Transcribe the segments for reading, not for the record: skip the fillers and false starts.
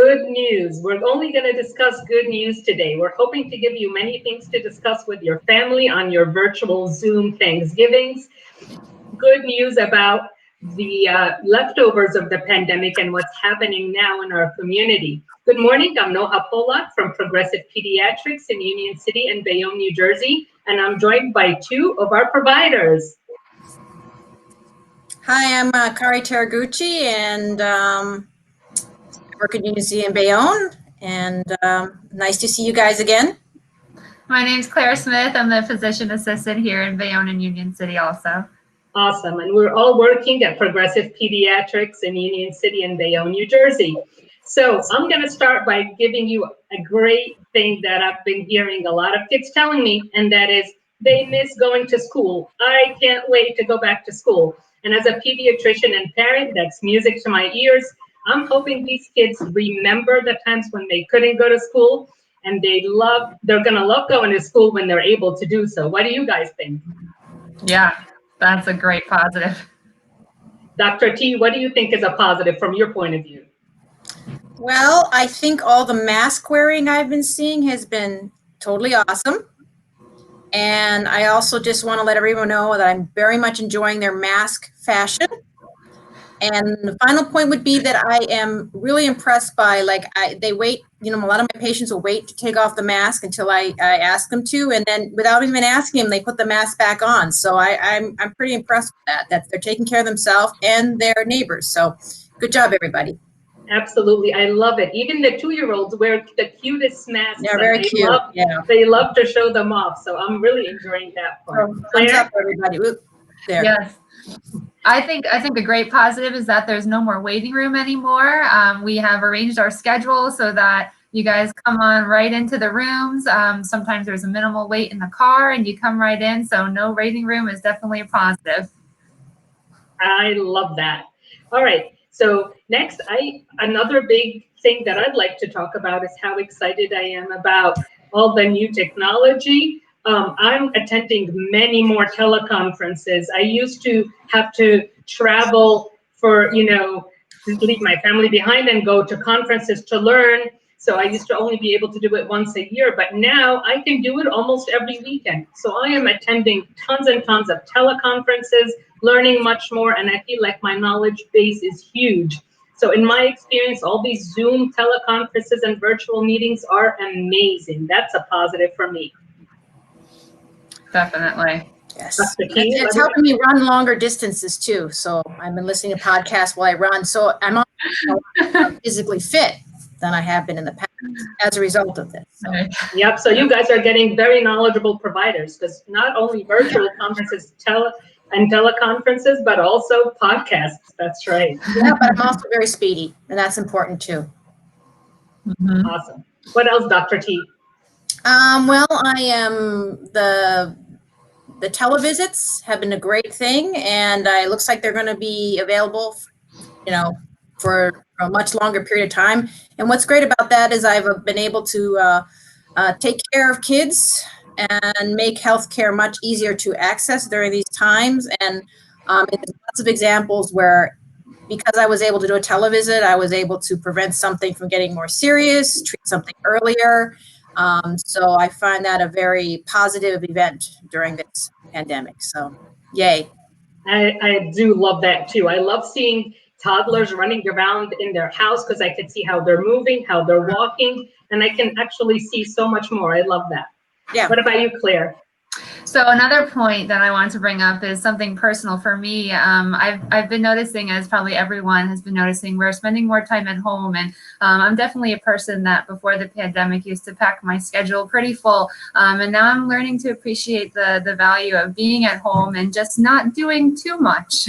good news. We're only going to discuss good news today. We're hoping to give you many things to discuss with your family on your virtual Zoom Thanksgivings. Good news about the leftovers of the pandemic and what's happening now in our community. Good morning, I'm Noha Polak from Progressive Pediatrics in Union City and Bayonne, New Jersey, and I'm joined by two of our providers. Hi, I'm Kari Teraguchi, and I work at Union City in Bayonne, and nice to see you guys again. My name's Claire Smith. I'm the physician assistant here in Bayonne and Union City also. Awesome, and we're all working at Progressive Pediatrics in Union City and Bayonne, New Jersey. So I'm going to start by giving you a great thing that I've been hearing a lot of kids telling me, and that is they miss going to school. I can't wait to go back to school. And as a pediatrician and parent, that's music to my ears. I'm hoping these kids remember the times when they couldn't go to school, and they're going to love going to school when they're able to do so. What do you guys think? Yeah, that's a great positive. Dr. T, what do you think is a positive from your point of view? Well, I think all the mask wearing I've been seeing has been totally awesome. And I also just want to let everyone know that I'm very much enjoying their mask fashion. And the final point would be that I am really impressed by, they wait, a lot of my patients will wait to take off the mask until I ask them to, and then without even asking them, they put the mask back on. So I'm pretty impressed with that they're taking care of themselves and their neighbors. So good job, everybody. Absolutely, I love it. Even the 2-year-olds wear the cutest masks. They're very cute. They love to show them off. So I'm really enjoying that part. Thumbs up, everybody. There. Yes. I think a great positive is that there's no more waiting room anymore. We have arranged our schedule so that you guys come on right into the rooms. Sometimes there's a minimal wait in the car and you come right in. So no waiting room is definitely a positive. I love that. All right. So next, another big thing that I'd like to talk about is how excited I am about all the new technology. I'm attending many more teleconferences. I used to have to travel for, leave my family behind and go to conferences to learn. So I used to only be able to do it once a year, but now I can do it almost every weekend. So I am attending tons and tons of teleconferences, learning much more, and I feel like my knowledge base is huge. So in my experience, all these Zoom teleconferences and virtual meetings are amazing. That's a positive for me. Definitely. Yes. It's helping me run longer distances too. So I've been listening to podcasts while I run. So I'm more physically fit than I have been in the past as a result of this. So. Yep. So you guys are getting very knowledgeable providers, because not only virtual conferences, teleconferences, but also podcasts. That's right. Yeah, but I'm also very speedy, and that's important too. Mm-hmm. Awesome. What else, Dr. T? Well, I am the televisits have been a great thing, and it looks like they're going to be available, for a much longer period of time. And what's great about that is I've been able to take care of kids and make healthcare much easier to access during these times. And there's lots of examples where, because I was able to do a televisit, I was able to prevent something from getting more serious, treat something earlier. So I find that a very positive event during this pandemic. So, yay. I do love that too. I love seeing toddlers running around in their house, because I can see how they're moving, how they're walking, and I can actually see so much more. I love that. Yeah. What about you, Claire? So another point that I want to bring up is something personal for me. I've been noticing, as probably everyone has been noticing, we're spending more time at home, and I'm definitely a person that before the pandemic used to pack my schedule pretty full, and now I'm learning to appreciate the value of being at home and just not doing too much.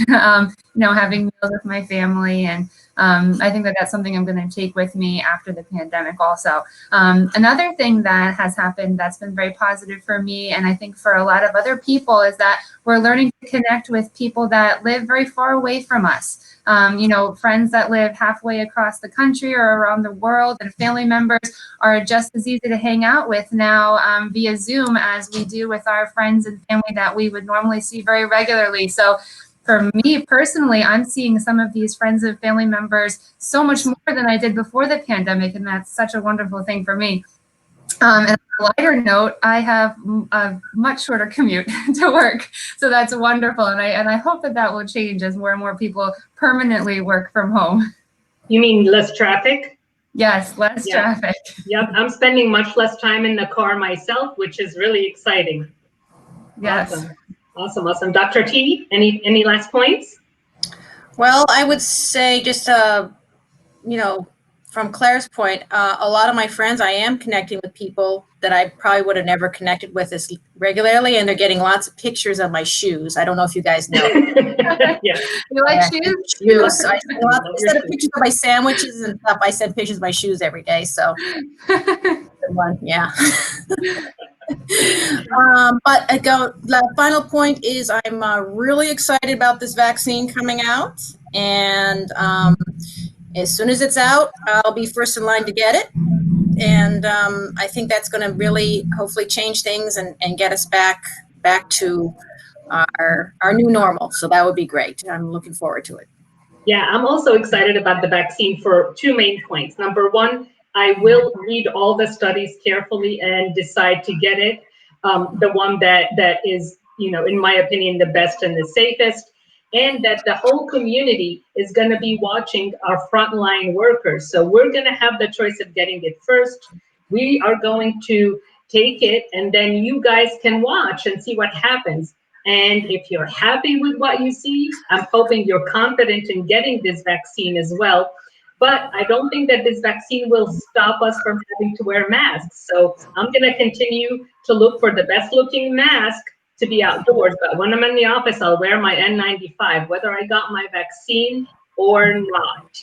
Having meals with my family, and I think that that's something I'm going to take with me after the pandemic also. Another thing that has happened that's been very positive for me, and I think for a lot of other people, is that we're learning to connect with people that live very far away from us. Friends that live halfway across the country or around the world, and family members are just as easy to hang out with now via Zoom as we do with our friends and family that we would normally see very regularly. So for me personally, I'm seeing some of these friends and family members so much more than I did before the pandemic, and that's such a wonderful thing for me. And on a lighter note, I have a much shorter commute to work, so that's wonderful, and I hope that that will change as more and more people permanently work from home. You mean less traffic? Yes, less Yeah. traffic. Yep, I'm spending much less time in the car myself, which is really exciting. Yes. Awesome, awesome, awesome. Dr. T, any last points? Well, I would say just, you know, from Claire's point, a lot of my friends, I am connecting with people that I probably would have never connected with as regularly, and they're getting lots of pictures of my shoes. I don't know if you guys know. Yeah. You like Yeah, shoes? Shoes. Instead of pictures of my sandwiches and stuff, I send pictures of my shoes every day. So, yeah. But the final point is I'm really excited about this vaccine coming out. And as soon as it's out, I'll be first in line to get it. And I think that's going to really hopefully change things and get us back to our new normal. So that would be great. I'm looking forward to it. Yeah, I'm also excited about the vaccine for two main points. Number one, I will read all the studies carefully and decide to get it. The one that is, in my opinion, the best and the safest, and that the whole community is going to be watching our frontline workers. So we're going to have the choice of getting it first. We are going to take it, and then you guys can watch and see what happens. And if you're happy with what you see, I'm hoping you're confident in getting this vaccine as well. But I don't think that this vaccine will stop us from having to wear masks. So I'm going to continue to look for the best looking mask to be outdoors. But when I'm in the office, I'll wear my N95, whether I got my vaccine or not.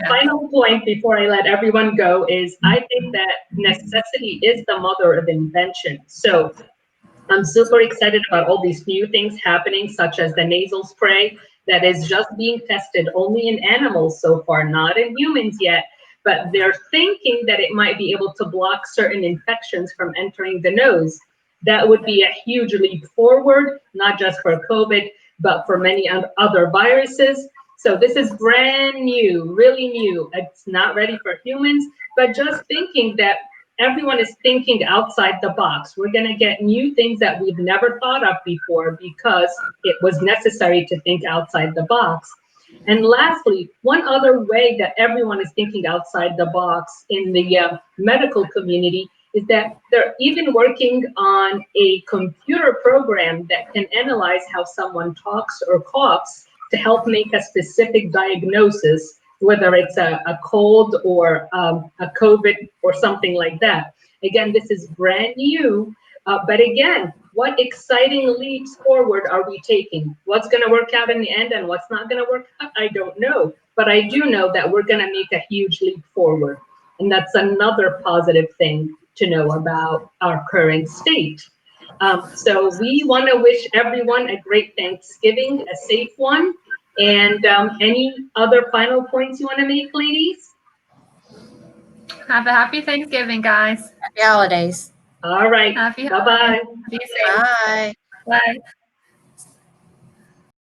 Final point before I let everyone go is I think that necessity is the mother of invention. So I'm super excited about all these new things happening, such as the nasal spray that is just being tested only in animals so far, not in humans yet. But they're thinking that it might be able to block certain infections from entering the nose. That would be a huge leap forward, not just for COVID, but for many other viruses. So this is brand new, really new. It's not ready for humans, but just thinking that everyone is thinking outside the box. We're going to get new things that we've never thought of before because it was necessary to think outside the box. And lastly, one other way that everyone is thinking outside the box in the medical community is that they're even working on a computer program that can analyze how someone talks or coughs to help make a specific diagnosis, whether it's a cold or a COVID or something like that. Again, this is brand new, but again, what exciting leaps forward are we taking? What's going to work out in the end and what's not going to work out, I don't know. But I do know that we're going to make a huge leap forward. And that's another positive thing to know about our current state. So we want to wish everyone a great Thanksgiving, a safe one. And any other final points you want to make, ladies? Have a happy Thanksgiving, guys. Happy holidays. All right. Happy Bye-bye. Be safe. Bye. Bye.